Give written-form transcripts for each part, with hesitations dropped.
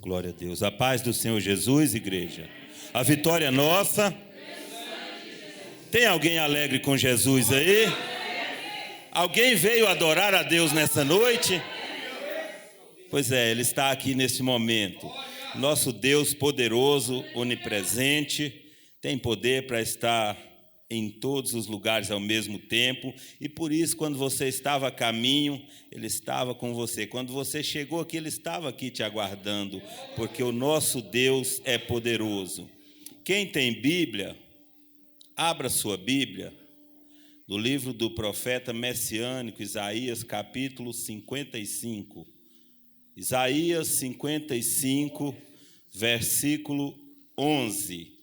Glória a Deus. A paz do Senhor Jesus, igreja. A vitória é nossa. Tem alguém alegre com Jesus aí? Alguém veio adorar a Deus nessa noite? Pois é, Ele está aqui nesse momento. Nosso Deus poderoso, onipresente, tem poder para estar em todos os lugares ao mesmo tempo, e por isso, quando você estava a caminho, Ele estava com você. Quando você chegou aqui, Ele estava aqui te aguardando, porque o nosso Deus é poderoso. Quem tem Bíblia, abra sua Bíblia, no livro do profeta messiânico, Isaías, capítulo 55. Isaías 55, versículo 11.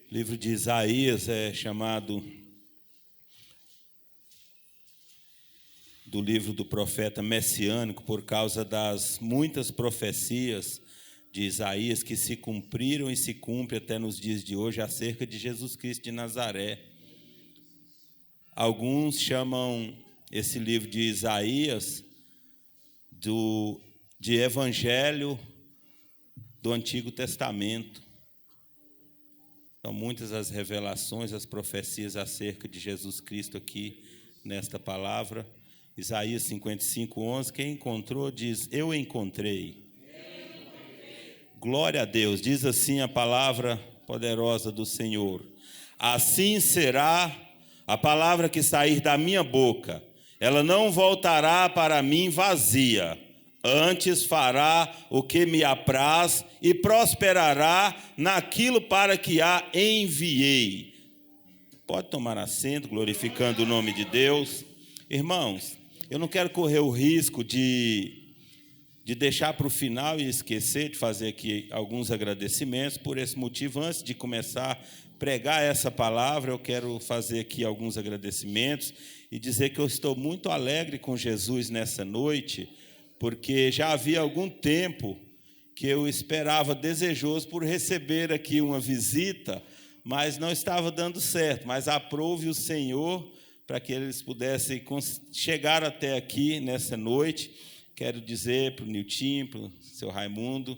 O livro de Isaías é chamado do livro do profeta messiânico por causa das muitas profecias de Isaías que se cumpriram e se cumprem até nos dias de hoje acerca de Jesus Cristo de Nazaré. Alguns chamam esse livro de Isaías de Evangelho do Antigo Testamento. São muitas as revelações, as profecias acerca de Jesus Cristo aqui nesta palavra. Isaías 55, 11, quem encontrou diz, eu encontrei. Glória a Deus, diz assim a palavra poderosa do Senhor. Assim será a palavra que sair da minha boca, ela não voltará para mim vazia, antes fará o que me apraz e prosperará naquilo para que a enviei. Pode tomar assento, glorificando o nome de Deus. Irmãos, eu não quero correr o risco de deixar para o final e esquecer de fazer aqui alguns agradecimentos. Por esse motivo, antes de começar a pregar essa palavra, eu quero fazer aqui alguns agradecimentos e dizer que eu estou muito alegre com Jesus nessa noite, porque já havia algum tempo que eu esperava desejoso por receber aqui uma visita, mas não estava dando certo. Mas aprove o Senhor para que eles pudessem chegar até aqui nessa noite. Quero dizer para o Nilton, para o seu Raimundo,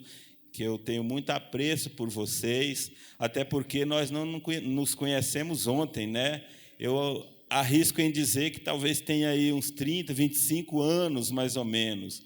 que eu tenho muito apreço por vocês, até porque nós não nos conhecemos ontem, né? Eu arrisco em dizer que talvez tenha aí uns 30, 25 anos, mais ou menos.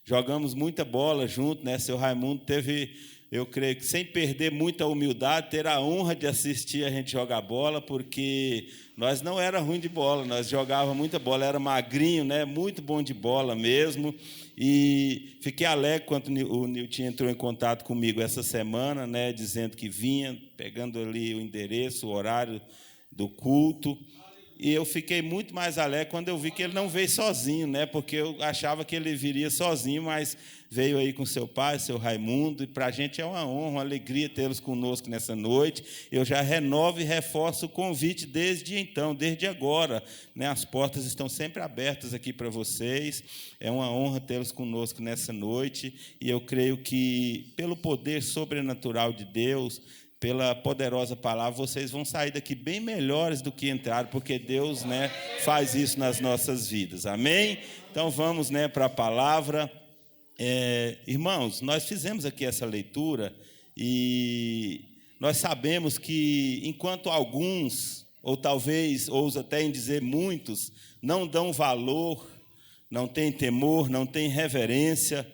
Jogamos muita bola junto, né? Seu Raimundo teve, eu creio que sem perder muita humildade, ter a honra de assistir a gente jogar bola, porque nós não era ruim de bola, nós jogávamos muita bola, era magrinho, né? Muito bom de bola mesmo. E fiquei alegre quando o Nilton entrou em contato comigo essa semana, né? Dizendo que vinha, pegando ali o endereço, o horário do culto. E eu fiquei muito mais alegre quando eu vi que ele não veio sozinho, né? Porque eu achava que ele viria sozinho, mas veio aí com seu pai, seu Raimundo, e para a gente é uma honra, uma alegria tê-los conosco nessa noite. Eu já renovo e reforço o convite desde então, desde agora, né? As portas estão sempre abertas aqui para vocês. É uma honra tê-los conosco nessa noite, e eu creio que, pelo poder sobrenatural de Deus, pela poderosa palavra, vocês vão sair daqui bem melhores do que entraram, porque Deus, né, faz isso nas nossas vidas, amém? Então vamos, né, para a palavra. Irmãos, nós fizemos aqui essa leitura e nós sabemos que enquanto alguns, ou talvez ouso até em dizer muitos, não dão valor, não têm temor, não têm reverência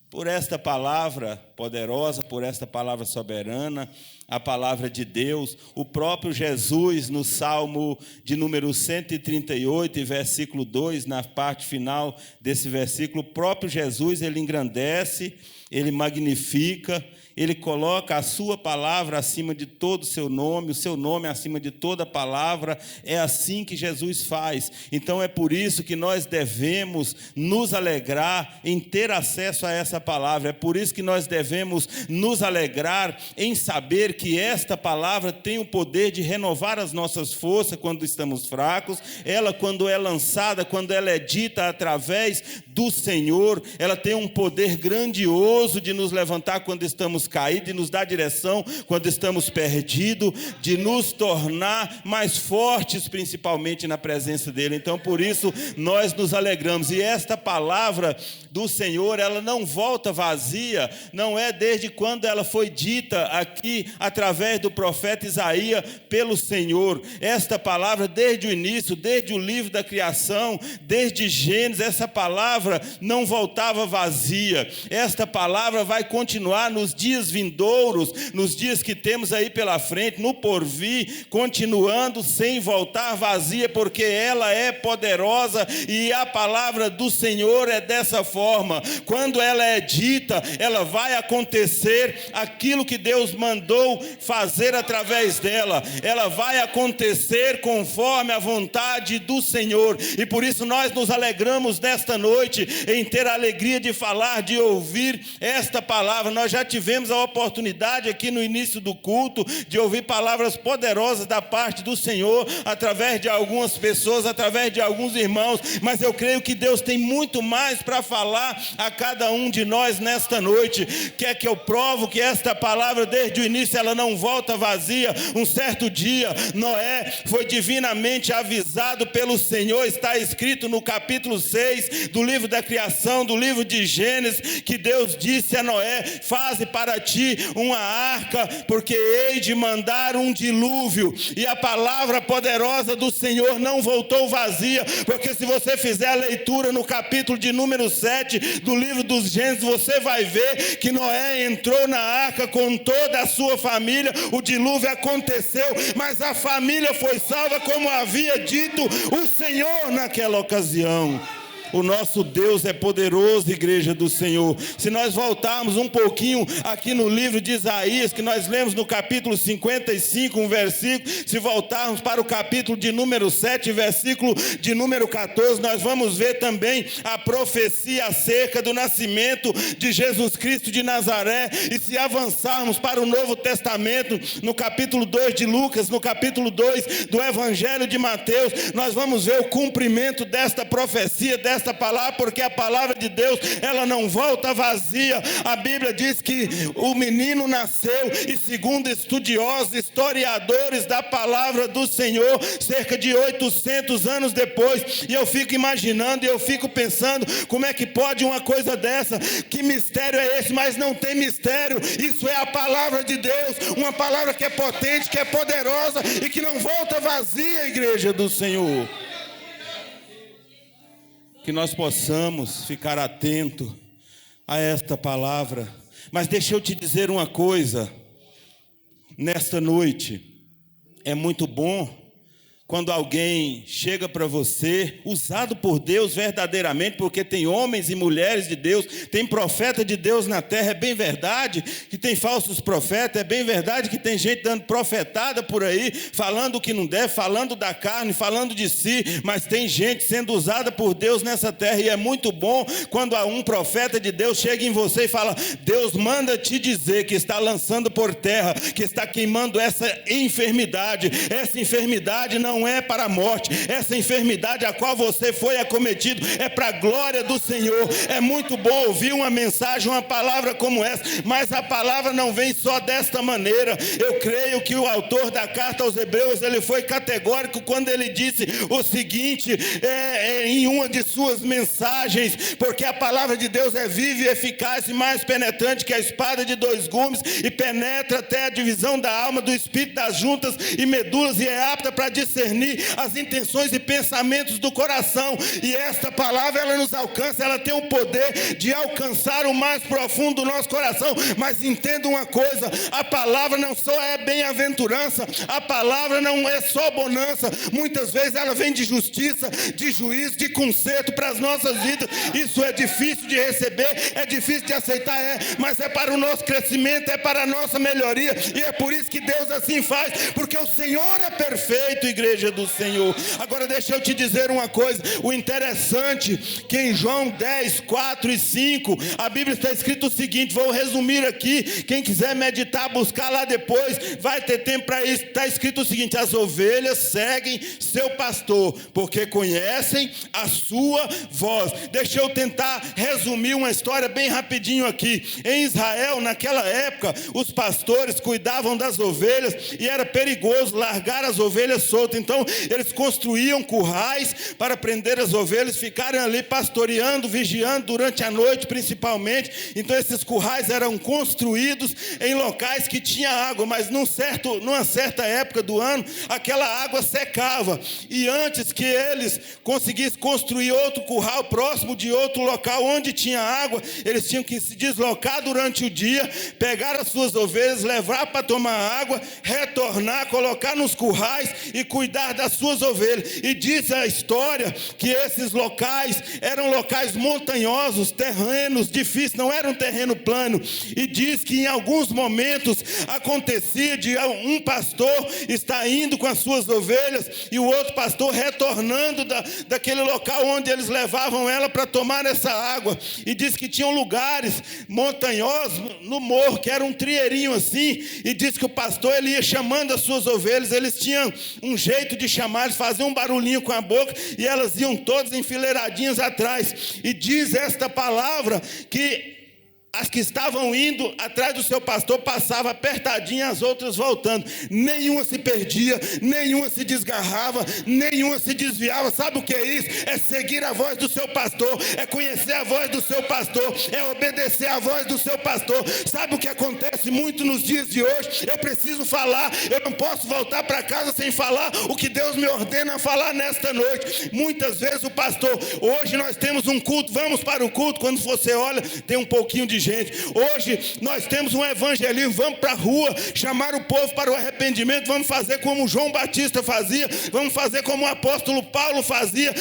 por esta palavra poderosa, por esta palavra soberana, a palavra de Deus. O próprio Jesus, no Salmo de número 138, e versículo 2, na parte final desse versículo, o próprio Jesus, ele engrandece, ele magnifica, ele coloca a sua palavra acima de todo o seu nome acima de toda palavra. É assim que Jesus faz. Então é por isso que nós devemos nos alegrar em ter acesso a essa palavra, é por isso que nós devemos devemos nos alegrar em saber que esta palavra tem o poder de renovar as nossas forças quando estamos fracos. Ela, quando é lançada, quando ela é dita através do Senhor, ela tem um poder grandioso de nos levantar quando estamos caídos, de nos dar direção quando estamos perdidos, de nos tornar mais fortes, principalmente na presença dele. Então, por isso, nós nos alegramos. E esta palavra do Senhor, ela não volta vazia, não é desde quando ela foi dita aqui, através do profeta Isaías, pelo Senhor. Esta palavra, desde o início, desde o livro da criação, desde Gênesis, essa palavra não voltava vazia. Esta palavra vai continuar nos dias vindouros, nos dias que temos aí pela frente, no porvir, continuando sem voltar vazia, porque ela é poderosa e a palavra do Senhor é dessa forma. Quando ela é dita, ela vai acontecer aquilo que Deus mandou fazer através dela. Ela vai acontecer conforme a vontade do Senhor. E por isso nós nos alegramos nesta noite em ter a alegria de falar, de ouvir esta palavra. Nós já tivemos a oportunidade aqui no início do culto de ouvir palavras poderosas da parte do Senhor, através de algumas pessoas, através de alguns irmãos, mas eu creio que Deus tem muito mais para falar a cada um de nós nesta noite. Quer que eu provo que esta palavra desde o início ela não volta vazia. Um certo dia Noé foi divinamente avisado pelo Senhor, está escrito no capítulo 6 do livro da criação, do livro de Gênesis, que Deus disse a Noé: faze para ti uma arca, porque hei de mandar um dilúvio. E a palavra poderosa do Senhor não voltou vazia, porque se você fizer a leitura no capítulo de número 7 do livro dos Gênesis, você vai ver que Noé entrou na arca com toda a sua família. O dilúvio aconteceu, mas a família foi salva, como havia dito o Senhor naquela ocasião. O nosso Deus é poderoso, igreja do Senhor. Se nós voltarmos um pouquinho aqui no livro de Isaías, que nós lemos no capítulo 55, um versículo, se voltarmos para o capítulo de número 7, versículo de número 14, nós vamos ver também a profecia acerca do nascimento de Jesus Cristo de Nazaré. E se avançarmos para o Novo Testamento, no capítulo 2 de Lucas, no capítulo 2 do Evangelho de Mateus, nós vamos ver o cumprimento desta profecia, desta palavra, porque a palavra de Deus, ela não volta vazia. A Bíblia diz que o menino nasceu, e segundo estudiosos, historiadores da palavra do Senhor, cerca de 800 anos depois, e eu fico imaginando, e eu fico pensando, como é que pode uma coisa dessa? Que mistério é esse? Mas não tem mistério, isso é a palavra de Deus, uma palavra que é potente, que é poderosa, e que não volta vazia, igreja do Senhor. Que nós possamos ficar atento a esta palavra. Mas deixa eu te dizer uma coisa, nesta noite, é muito bom quando alguém chega para você, usado por Deus verdadeiramente, porque tem homens e mulheres de Deus, tem profeta de Deus na terra. É bem verdade que tem falsos profetas, é bem verdade que tem gente dando profetada por aí, falando o que não deve, falando da carne, falando de si, mas tem gente sendo usada por Deus nessa terra. E é muito bom quando um profeta de Deus chega em você e fala: Deus manda te dizer que está lançando por terra, que está queimando essa enfermidade. Essa enfermidade não é para a morte, essa enfermidade a qual você foi acometido é para a glória do Senhor. É muito bom ouvir uma mensagem, uma palavra como essa, mas a palavra não vem só desta maneira. Eu creio que o autor da carta aos Hebreus, ele foi categórico quando ele disse o seguinte, em uma de suas mensagens: porque a palavra de Deus é viva e eficaz e mais penetrante que a espada de dois gumes, e penetra até a divisão da alma, do espírito, das juntas e medulas, e é apta para discernir as intenções e pensamentos do coração. E esta palavra, ela nos alcança, ela tem o poder de alcançar o mais profundo do nosso coração. Mas entenda uma coisa, a palavra não só é bem-aventurança, a palavra não é só bonança. Muitas vezes ela vem de justiça, de juízo, de conserto para as nossas vidas. Isso é difícil de receber, é difícil de aceitar, mas é para o nosso crescimento, é para a nossa melhoria. E é por isso que Deus assim faz, porque o Senhor é perfeito, igreja igreja do Senhor. Agora deixa eu te dizer uma coisa, o interessante que em João 10, 4 e 5, a Bíblia está escrito o seguinte, vou resumir aqui, quem quiser meditar, buscar lá depois, vai ter tempo para isso. Está escrito o seguinte: as ovelhas seguem seu pastor, porque conhecem a sua voz. Deixa eu tentar resumir uma história bem rapidinho aqui. Em Israel, naquela época, os pastores cuidavam das ovelhas e era perigoso largar as ovelhas soltas. Então eles construíam currais para prender as ovelhas, ficarem ali pastoreando, vigiando durante a noite principalmente. Então esses currais eram construídos em locais que tinha água, mas numa certa época do ano aquela água secava, e antes que eles conseguissem construir outro curral próximo de outro local onde tinha água, eles tinham que se deslocar durante o dia, pegar as suas ovelhas, levar para tomar água, retornar, colocar nos currais e cuidar das suas ovelhas. E diz a história que esses locais eram locais montanhosos, terrenos difíceis, não era um terreno plano. E diz que em alguns momentos acontecia de um pastor estar indo com as suas ovelhas e o outro pastor retornando daquele local onde eles levavam ela para tomar essa água. E diz que tinham lugares montanhosos no morro, que era um trieirinho assim, e diz que o pastor ele ia chamando as suas ovelhas, eles tinham um jeito de chamar, eles faziam um barulhinho com a boca e elas iam todas enfileiradinhas atrás. E diz esta palavra que as que estavam indo atrás do seu pastor passavam apertadinha, as outras voltando. Nenhuma se perdia, nenhuma se desgarrava, nenhuma se desviava. Sabe o que é isso? É seguir a voz do seu pastor, é conhecer a voz do seu pastor, é obedecer a voz do seu pastor. Sabe o que acontece muito nos dias de hoje? Eu preciso falar, eu não posso voltar para casa sem falar o que Deus me ordena falar nesta noite. Muitas vezes o pastor, hoje nós temos um culto, vamos para o culto, quando você olha, tem um pouquinho de gente. Hoje nós temos um evangelismo, vamos para a rua, chamar o povo para o arrependimento, vamos fazer como João Batista fazia, vamos fazer como o apóstolo Paulo fazia,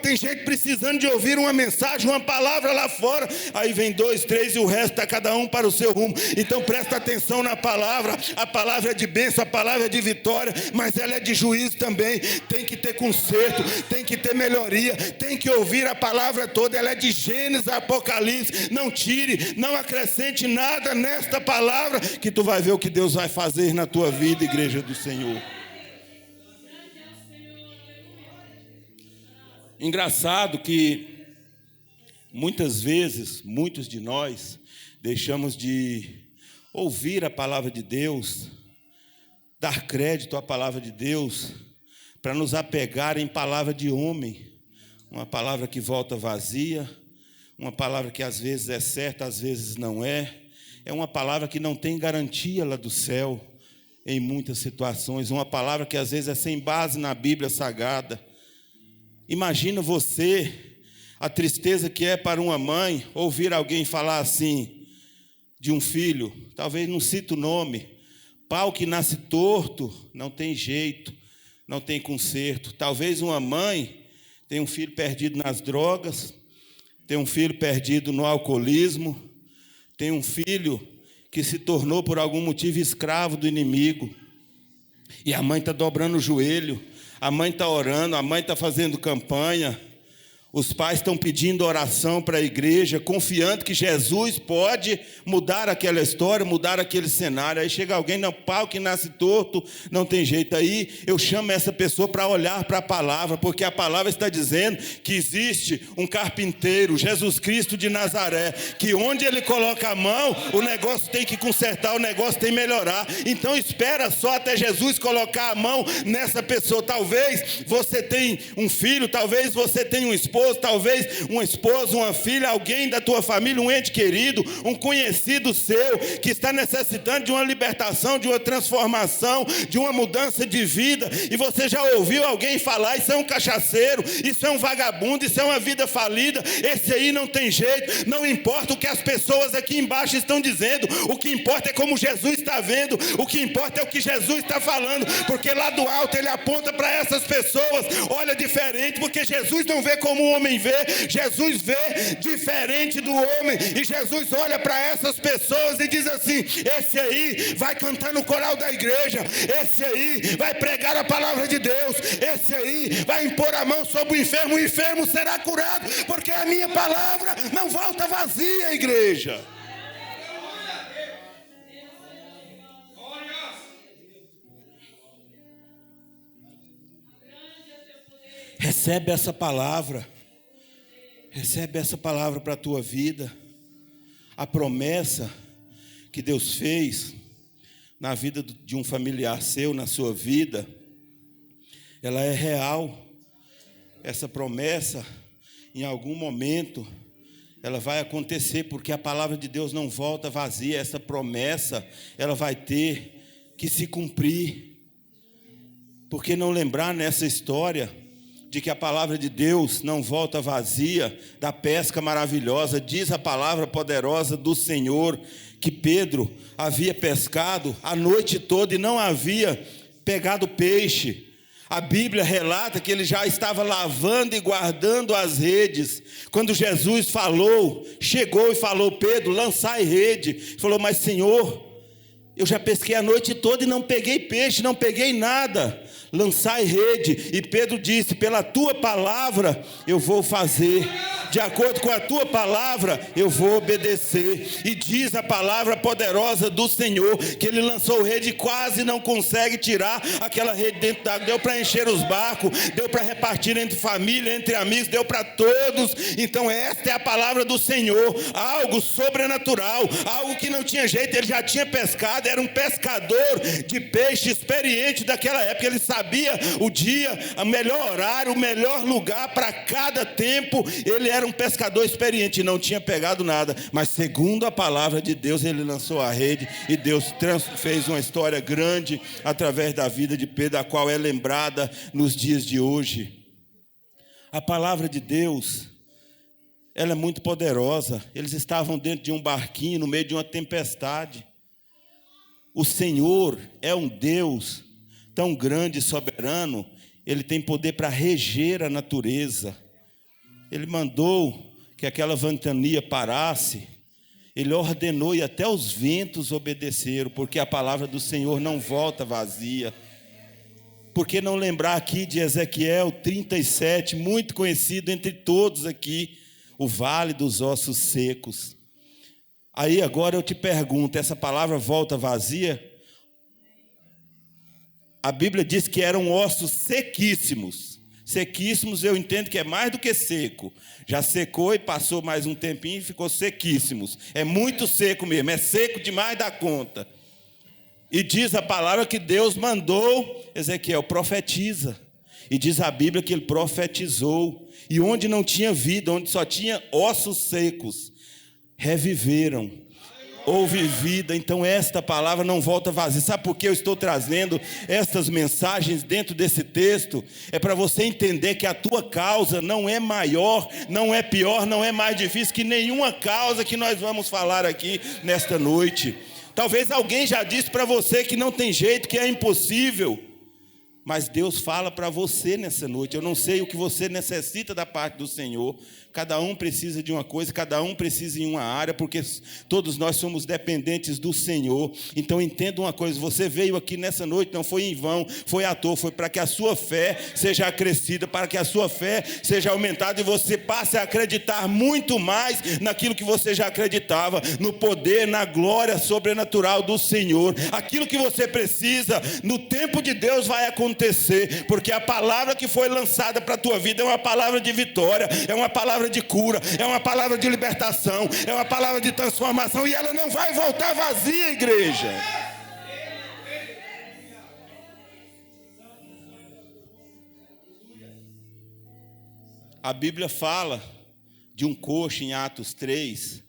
tem gente precisando de ouvir uma mensagem, uma palavra lá fora, aí vem 2, 3 e o resto está cada um para o seu rumo. Então presta atenção na palavra, a palavra é de bênção, a palavra é de vitória, mas ela é de juízo também. Tem que ter conserto, tem que ter melhoria, tem que ouvir a palavra toda, ela é de Gênesis a Apocalipse. Não tire, não acrescente nada nesta palavra, que tu vai ver o que Deus vai fazer na tua vida, igreja do Senhor. Engraçado que muitas vezes, muitos de nós deixamos de ouvir a palavra de Deus, dar crédito à palavra de Deus, para nos apegar em palavra de homem, uma palavra que volta vazia, uma palavra que às vezes é certa, às vezes não é uma palavra que não tem garantia lá do céu, em muitas situações, uma palavra que às vezes é sem base na Bíblia Sagrada. Imagina você, a tristeza que é para uma mãe, ouvir alguém falar assim, de um filho, talvez não cita o nome, pau que nasce torto, não tem jeito, não tem conserto. Talvez uma mãe tem um filho perdido nas drogas, tem um filho perdido no alcoolismo, tem um filho que se tornou por algum motivo escravo do inimigo, e a mãe está dobrando o joelho, a mãe está orando, a mãe está fazendo campanha, os pais estão pedindo oração para a igreja, confiando que Jesus pode mudar aquela história, mudar aquele cenário. Aí chega alguém, não, pau que nasce torto, não tem jeito. Aí eu chamo essa pessoa para olhar para a palavra, porque a palavra está dizendo que existe um carpinteiro, Jesus Cristo de Nazaré, que onde ele coloca a mão, o negócio tem que consertar, o negócio tem que melhorar. Então espera só até Jesus colocar a mão nessa pessoa. Talvez você tenha um filho, talvez você tenha um esposo, talvez uma esposa, uma filha, alguém da tua família, um ente querido, um conhecido seu, que está necessitando de uma libertação, de uma transformação, de uma mudança de vida, e você já ouviu alguém falar, isso é um cachaceiro, isso é um vagabundo, isso é uma vida falida, esse aí não tem jeito. Não importa o que as pessoas aqui embaixo estão dizendo, o que importa é como Jesus está vendo, o que importa é o que Jesus está falando, porque lá do alto ele aponta para essas pessoas, olha diferente, porque Jesus não vê como um homem vê, Jesus vê diferente do homem. E Jesus olha para essas pessoas e diz assim: esse aí vai cantar no coral da igreja, esse aí vai pregar a palavra de Deus, esse aí vai impor a mão sobre o enfermo será curado, porque a minha palavra não volta vazia, igreja. Recebe essa palavra para a tua vida. A promessa que Deus fez na vida de um familiar seu, na sua vida, ela é real. Essa promessa, em algum momento, ela vai acontecer, porque a palavra de Deus não volta vazia. Essa promessa, ela vai ter que se cumprir. Por que não lembrar nessa história de que a palavra de Deus não volta vazia, da pesca maravilhosa? Diz a palavra poderosa do Senhor que Pedro havia pescado a noite toda e não havia pegado peixe. A Bíblia relata que ele já estava lavando e guardando as redes. Quando Jesus chegou e falou: Pedro, lançai rede. Ele falou: mas Senhor, eu já pesquei a noite toda e não peguei peixe, não peguei nada. Lançai rede. E Pedro disse: pela tua palavra eu vou fazer, de acordo com a tua palavra eu vou obedecer. E diz a palavra poderosa do Senhor que ele lançou rede e quase não consegue tirar aquela rede dentro d'água. Deu para encher os barcos, deu para repartir entre família, entre amigos, deu para todos. Então esta é a palavra do Senhor, algo sobrenatural, algo que não tinha jeito. Ele já tinha pescado, era um pescador de peixe experiente daquela época. Ele sabia o dia, o melhor horário, o melhor lugar para cada tempo. Ele era um pescador experiente e não tinha pegado nada, mas segundo a palavra de Deus, ele lançou a rede e Deus fez uma história grande através da vida de Pedro, a qual é lembrada nos dias de hoje. A palavra de Deus, ela é muito poderosa. Eles estavam dentro de um barquinho no meio de uma tempestade. O Senhor é um Deus tão grande e soberano, ele tem poder para reger a natureza. Ele mandou que aquela ventania parasse, ele ordenou e até os ventos obedeceram, porque a palavra do Senhor não volta vazia. Por que não lembrar aqui de Ezequiel 37, muito conhecido entre todos aqui, o vale dos ossos secos. Aí agora eu te pergunto, essa palavra volta vazia? A Bíblia diz que eram ossos sequíssimos. Sequíssimos eu entendo que é mais do que seco. Já secou e passou mais um tempinho e ficou sequíssimos. É muito seco mesmo, é seco demais da conta. E diz a palavra que Deus mandou Ezequiel: profetiza. E diz a Bíblia que ele profetizou. E onde não tinha vida, onde só tinha ossos secos, reviveram. Houve vida. Então esta palavra não volta vazia. Sabe por que eu estou trazendo estas mensagens dentro desse texto? É para você entender que a tua causa não é maior, não é pior, não é mais difícil que nenhuma causa que nós vamos falar aqui nesta noite. Talvez alguém já disse para você que não tem jeito, que é impossível. Mas Deus fala para você nessa noite. Eu não sei o que você necessita da parte do Senhor. Cada um precisa de uma coisa, cada um precisa em uma área, porque todos nós somos dependentes do Senhor. Então entenda uma coisa: você veio aqui nessa noite, não foi em vão, foi à toa, foi para que a sua fé seja acrescida, para que a sua fé seja aumentada e você passe a acreditar muito mais naquilo que você já acreditava, no poder, na glória sobrenatural do Senhor. Aquilo que você precisa, no tempo de Deus vai acontecer, porque a palavra que foi lançada para a tua vida é uma palavra de vitória, é uma palavra de cura, é uma palavra de libertação, é uma palavra de transformação, e ela não vai voltar vazia, igreja. A Bíblia fala de um coxo em Atos 3.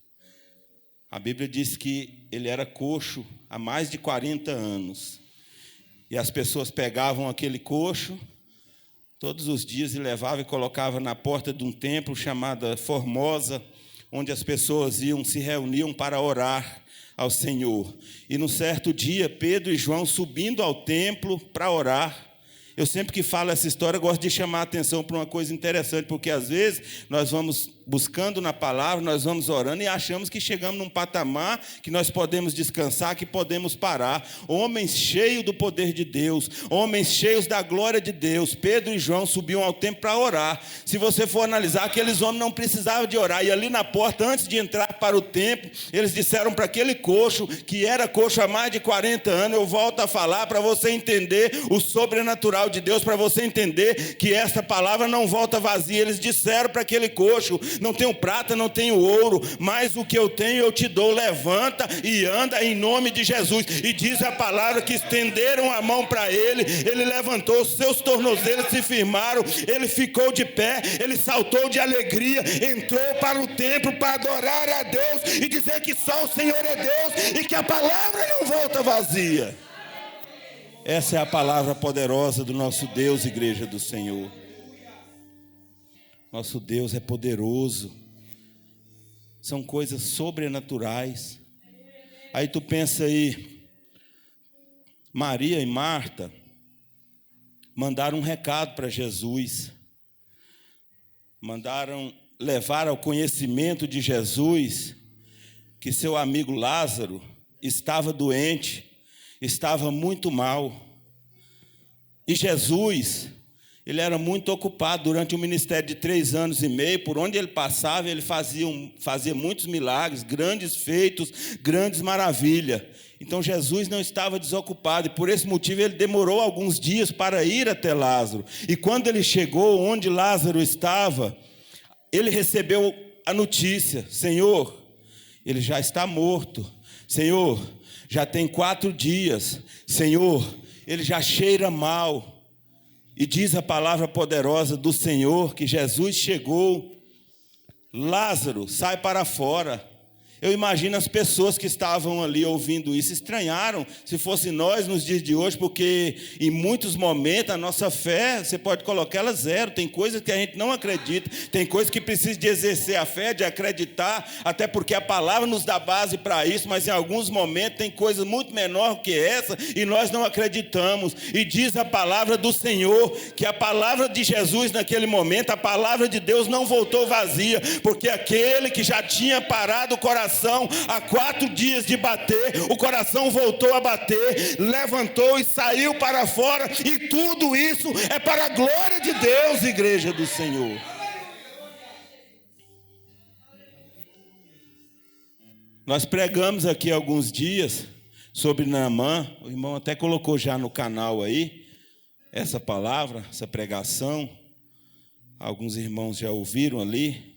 A Bíblia diz que ele era coxo há mais de 40 anos. E as pessoas pegavam aquele coxo todos os dias e levavam e colocavam na porta de um templo chamado Formosa, onde as pessoas se reuniam para orar ao Senhor. E num certo dia, Pedro e João, subindo ao templo para orar, Eu sempre que falo essa história, gosto de chamar a atenção para uma coisa interessante, porque às vezes nós vamos buscando na palavra, nós vamos orando e achamos que chegamos num patamar que nós podemos descansar, que podemos parar. Homens cheios do poder de Deus, homens cheios da glória de Deus, Pedro e João subiam ao templo para orar. Se você for analisar, aqueles homens não precisavam de orar, e ali na porta, antes de entrar para o templo, eles disseram para aquele coxo, que era coxo há mais de 40 anos, eu volto a falar para você entender o sobrenatural de Deus, para você entender que essa palavra não volta vazia. Eles disseram para aquele coxo: não tenho prata, não tenho ouro, mas o que eu tenho eu te dou, levanta e anda em nome de Jesus. E diz a palavra que estenderam a mão para ele, ele levantou, seus tornozelos se firmaram, ele ficou de pé, ele saltou de alegria, entrou para o templo para adorar a Deus e dizer que só o Senhor é Deus e que a palavra não volta vazia. Essa é a palavra poderosa do nosso Deus, igreja do Senhor. Nosso Deus é poderoso. São coisas sobrenaturais. Aí tu pensa aí, Maria e Marta mandaram um recado para Jesus. Mandaram levar ao conhecimento de Jesus que seu amigo Lázaro estava doente, estava muito mal. E Jesus, ele era muito ocupado durante o ministério de 3 anos e meio. Por onde ele passava, ele fazia muitos milagres, grandes feitos, grandes maravilhas. Então Jesus não estava desocupado, e por esse motivo ele demorou alguns dias para ir até Lázaro. E quando ele chegou onde Lázaro estava, ele recebeu a notícia: Senhor, ele já está morto. Senhor, já tem 4 dias. Senhor, ele já cheira mal. E diz a palavra poderosa do Senhor que Jesus chegou. Lázaro, sai para fora. Eu imagino as pessoas que estavam ali ouvindo isso estranharam se fosse nós nos dias de hoje, porque em muitos momentos a nossa fé, você pode colocar ela zero. Tem coisas que a gente não acredita, tem coisas que precisa de exercer a fé, de acreditar, até porque a palavra nos dá base para isso, mas em alguns momentos tem coisas muito menor que essa e nós não acreditamos. E diz a palavra do Senhor que a palavra de Jesus naquele momento, a palavra de Deus não voltou vazia, porque aquele que já tinha parado o coração há 4 dias de bater, o coração voltou a bater, levantou e saiu para fora, e tudo isso é para a glória de Deus, igreja do Senhor. Nós pregamos aqui alguns dias sobre Naamã, o irmão até colocou já no canal aí, essa palavra, essa pregação, alguns irmãos já ouviram ali.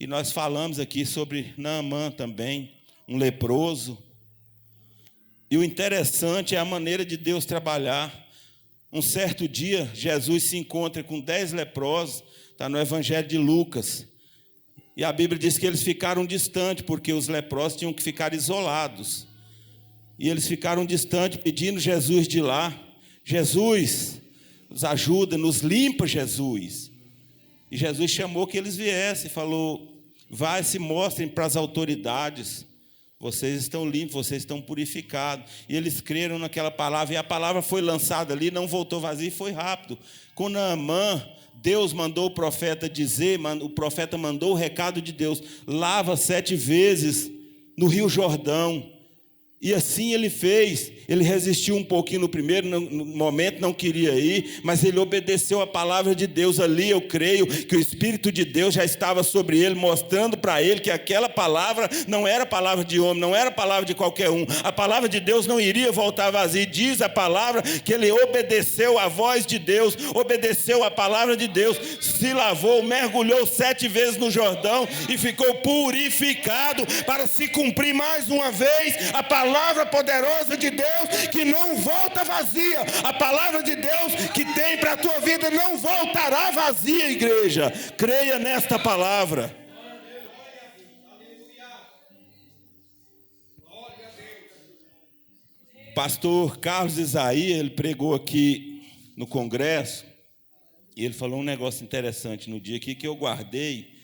E nós falamos aqui sobre Naamã também, um leproso. E o interessante é a maneira de Deus trabalhar. Um certo dia, Jesus se encontra com 10 leprosos, está no Evangelho de Lucas. E a Bíblia diz que eles ficaram distantes, porque os leprosos tinham que ficar isolados. E eles ficaram distantes, pedindo Jesus de lá. Jesus, nos ajuda, nos limpa, Jesus. E Jesus chamou que eles viessem, falou: vai, se mostrem para as autoridades, vocês estão limpos, vocês estão purificados. E eles creram naquela palavra, e a palavra foi lançada ali, não voltou vazia, e foi rápido. Com Naamã, Deus mandou o profeta dizer, o profeta mandou o recado de Deus: lava 7 vezes no Rio Jordão. E assim ele fez. Ele resistiu um pouquinho no primeiro momento, não queria ir, mas ele obedeceu a palavra de Deus ali. Eu creio que o Espírito de Deus já estava sobre ele, mostrando para ele que aquela palavra não era palavra de homem, não era palavra de qualquer um. A palavra de Deus não iria voltar vazia. Diz a palavra que ele obedeceu a voz de Deus, obedeceu a palavra de Deus, se lavou, mergulhou 7 vezes no Jordão e ficou purificado para se cumprir mais uma vez a palavra poderosa de Deus, que não volta vazia. A palavra de Deus que tem para a tua vida não voltará vazia, igreja. Creia nesta palavra. Pastor Carlos Isaías, ele pregou aqui no congresso, e ele falou um negócio interessante no dia aqui que eu guardei,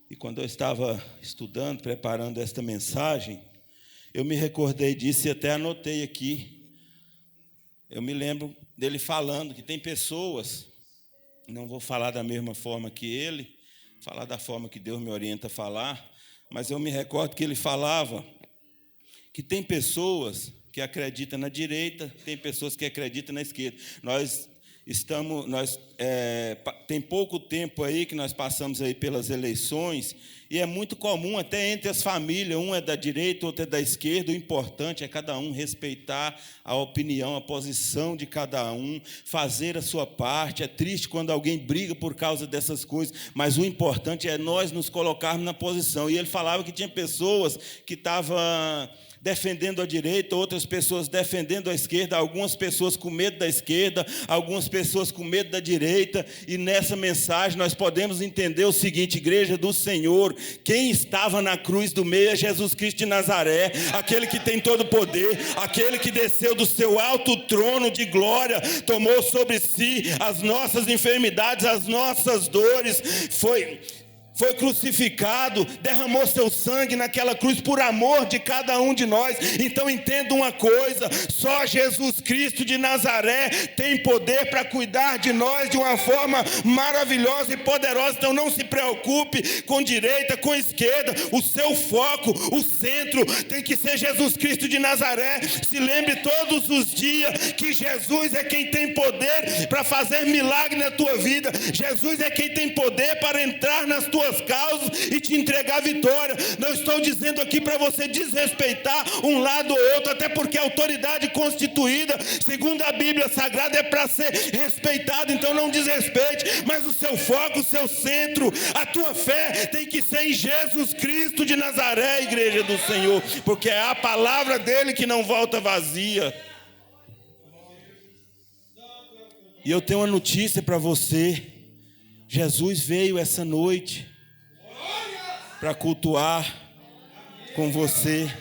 e quando eu estava estudando, preparando esta mensagem, eu me recordei disso e até anotei aqui. Eu me lembro dele falando que tem pessoas, não vou falar da mesma forma que ele, falar da forma que Deus me orienta a falar, mas eu me recordo que ele falava que tem pessoas que acreditam na direita, tem pessoas que acreditam na esquerda. Tem pouco tempo aí que nós passamos aí pelas eleições, e é muito comum até entre as famílias, um é da direita, outro é da esquerda. O importante é cada um respeitar a opinião, a posição de cada um, fazer a sua parte. É triste quando alguém briga por causa dessas coisas, mas o importante é nós nos colocarmos na posição. E ele falava que tinha pessoas que estavam defendendo a direita, outras pessoas defendendo a esquerda, algumas pessoas com medo da esquerda, algumas pessoas com medo da direita. E nessa mensagem nós podemos entender o seguinte: igreja do Senhor, quem estava na cruz do meio é Jesus Cristo de Nazaré, aquele que tem todo o poder, aquele que desceu do seu alto trono de glória, tomou sobre si as nossas enfermidades, as nossas dores, foi crucificado, derramou seu sangue naquela cruz por amor de cada um de nós. Então entenda uma coisa: só Jesus Cristo de Nazaré tem poder para cuidar de nós de uma forma maravilhosa e poderosa. Então não se preocupe com direita, com esquerda. O seu foco, o centro tem que ser Jesus Cristo de Nazaré. Se lembre todos os dias que Jesus é quem tem poder para fazer milagre na tua vida. Jesus é quem tem poder para entrar nas tuas causas e te entregar vitória. Não estou dizendo aqui para você desrespeitar um lado ou outro, até porque a autoridade constituída, segundo a Bíblia Sagrada, é para ser respeitada. Então não desrespeite, mas o seu foco, o seu centro, a tua fé tem que ser em Jesus Cristo de Nazaré, igreja do Senhor, porque é a palavra dele que não volta vazia. E eu tenho uma notícia para você: Jesus veio essa noite para cultuar com você.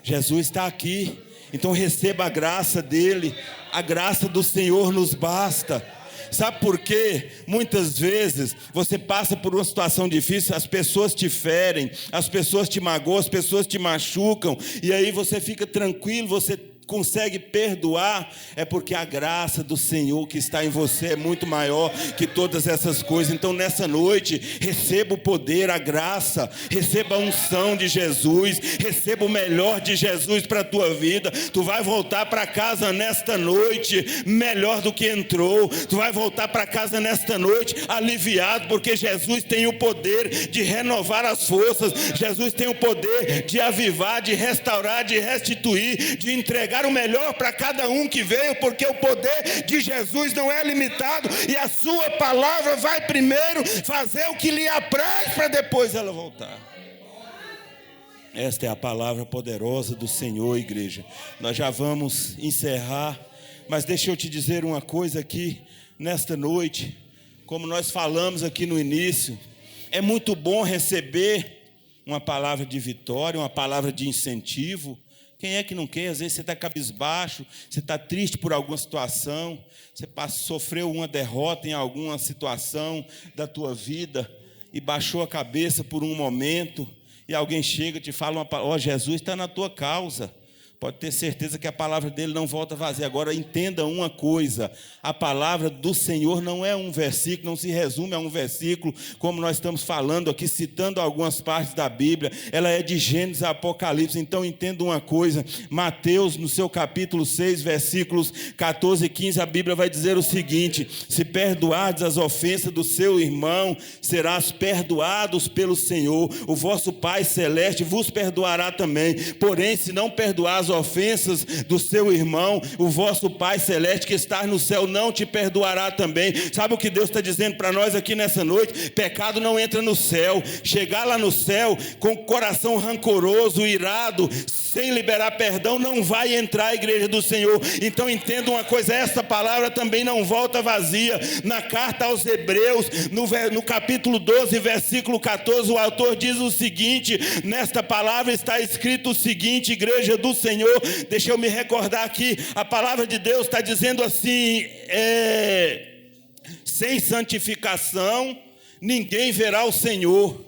Jesus está aqui, então receba a graça dele. A graça do Senhor nos basta. Sabe por quê? Muitas vezes você passa por uma situação difícil, as pessoas te ferem, as pessoas te magoam, as pessoas te machucam, e aí você fica tranquilo, você consegue perdoar. É porque a graça do Senhor que está em você é muito maior que todas essas coisas. Então nessa noite, receba o poder, a graça, receba a unção de Jesus, receba o melhor de Jesus para a tua vida. Tu vai voltar para casa nesta noite melhor do que entrou. Tu vai voltar para casa nesta noite aliviado, porque Jesus tem o poder de renovar as forças. Jesus tem o poder de avivar, de restaurar, de restituir, de entregar o melhor para cada um que veio, porque o poder de Jesus não é limitado, e a sua palavra vai primeiro fazer o que lhe apraz para depois ela voltar. Esta é a palavra poderosa do Senhor, igreja. Nós já vamos encerrar, mas deixa eu te dizer uma coisa aqui nesta noite. Como nós falamos aqui no início, é muito bom receber uma palavra de vitória, uma palavra de incentivo. Quem é que não quer? Às vezes você está cabisbaixo, você está triste por alguma situação, você sofreu uma derrota em alguma situação da tua vida e baixou a cabeça por um momento, e alguém chega e te fala uma palavra: ó, Jesus está na tua causa. Pode ter certeza que a palavra dele não volta vazia. Agora entenda uma coisa: a palavra do Senhor não é um versículo, não se resume a um versículo, como nós estamos falando aqui, citando algumas partes da Bíblia. Ela é de Gênesis a Apocalipse. Então entenda uma coisa: Mateus, no seu capítulo 6, versículos 14 e 15, a Bíblia vai dizer o seguinte: se perdoardes as ofensas do seu irmão, serás perdoados pelo Senhor. O vosso Pai Celeste vos perdoará também. Porém, se não perdoar as ofensas do seu irmão, o vosso Pai Celeste que está no céu não te perdoará também. Sabe o que Deus está dizendo para nós aqui nessa noite? Pecado não entra no céu. Chegar lá no céu com o coração rancoroso, irado, sem liberar perdão, não vai entrar a igreja do Senhor. Então entenda uma coisa: essa palavra também não volta vazia. Na carta aos Hebreus, no capítulo 12, versículo 14, o autor diz o seguinte: nesta palavra está escrito o seguinte, igreja do Senhor, deixa eu me recordar aqui, a palavra de Deus está dizendo assim: sem santificação ninguém verá o Senhor.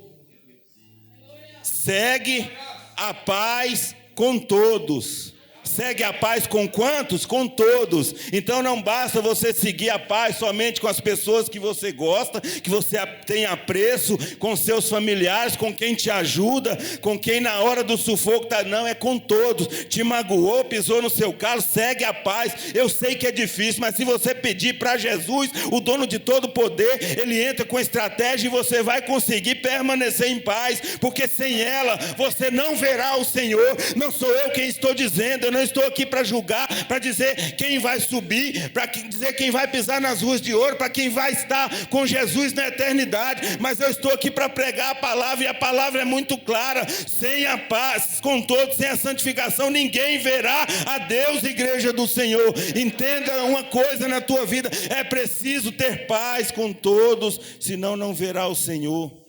Segue a paz com todos, segue a paz com quantos? Com todos. Então não basta você seguir a paz somente com as pessoas que você gosta, que você tem apreço, com seus familiares, com quem te ajuda, com quem na hora do sufoco está. Não, é com todos. Te magoou, pisou no seu carro, segue a paz. Eu sei que é difícil, mas se você pedir para Jesus, o dono de todo poder, ele entra com estratégia e você vai conseguir permanecer em paz, porque sem ela você não verá o Senhor. Não sou eu quem estou dizendo, eu não estou aqui para julgar, para dizer quem vai subir, para dizer quem vai pisar nas ruas de ouro, para quem vai estar com Jesus na eternidade, mas eu estou aqui para pregar a palavra, e a palavra é muito clara: sem a paz com todos, sem a santificação, ninguém verá a Deus, igreja do Senhor. Entenda uma coisa na tua vida: é preciso ter paz com todos, senão não verá o Senhor.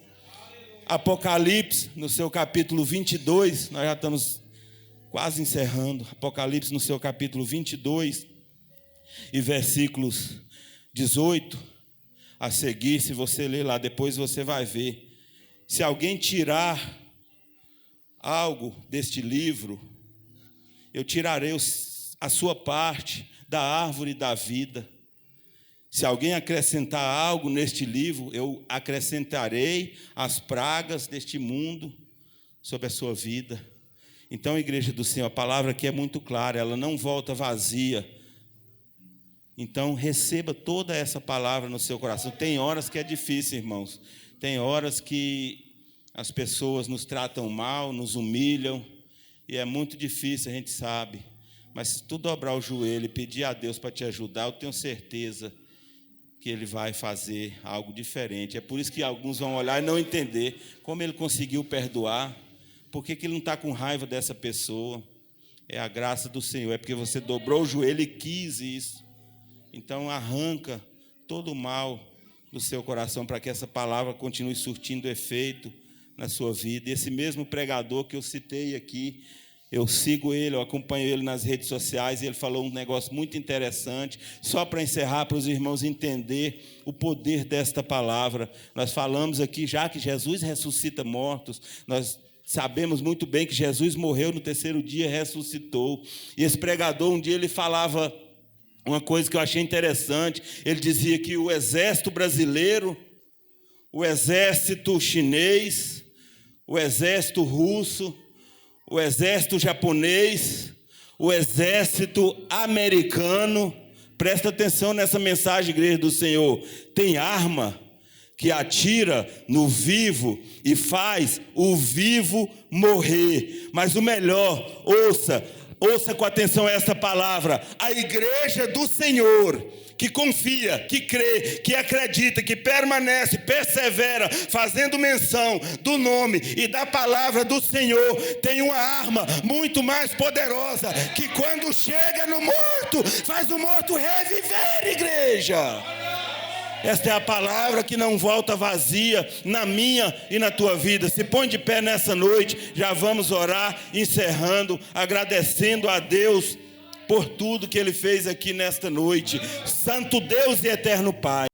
Apocalipse, no seu capítulo 22, nós já estamos quase encerrando. Apocalipse, no seu capítulo 22, e versículos 18 a seguir, se você ler lá, depois você vai ver. Se alguém tirar algo deste livro, eu tirarei a sua parte da árvore da vida. Se alguém acrescentar algo neste livro, eu acrescentarei as pragas deste mundo sobre a sua vida. Então, igreja do Senhor, a palavra aqui é muito clara, ela não volta vazia. Então, receba toda essa palavra no seu coração. Tem horas que é difícil, irmãos. Tem horas que as pessoas nos tratam mal, nos humilham, e é muito difícil, a gente sabe. Mas se tu dobrar o joelho e pedir a Deus para te ajudar, eu tenho certeza que Ele vai fazer algo diferente. É por isso que alguns vão olhar e não entender como Ele conseguiu perdoar, por que Ele não está com raiva dessa pessoa. É a graça do Senhor, é porque você dobrou o joelho e quis isso. Então arranca todo o mal do seu coração para que essa palavra continue surtindo efeito na sua vida. E esse mesmo pregador que eu citei aqui, eu sigo ele, eu acompanho ele nas redes sociais, e ele falou um negócio muito interessante, só para encerrar, para os irmãos entender o poder desta palavra. Nós falamos aqui já que Jesus ressuscita mortos, nós sabemos muito bem que Jesus morreu no terceiro dia, ressuscitou. E esse pregador, um dia ele falava uma coisa que eu achei interessante. Ele dizia que o exército brasileiro, o exército chinês, o exército russo, o exército japonês, o exército americano, presta atenção nessa mensagem, igreja do Senhor, tem arma que atira no vivo e faz o vivo morrer. Mas o melhor, ouça com atenção essa palavra: a igreja do Senhor, que confia, que crê, que acredita, que permanece, persevera, fazendo menção do nome e da palavra do Senhor, tem uma arma muito mais poderosa, que quando chega no morto, faz o morto reviver, igreja. Esta é a palavra que não volta vazia na minha e na tua vida. Se põe de pé nessa noite, já vamos orar, encerrando, agradecendo a Deus por tudo que Ele fez aqui nesta noite. Santo Deus e eterno Pai.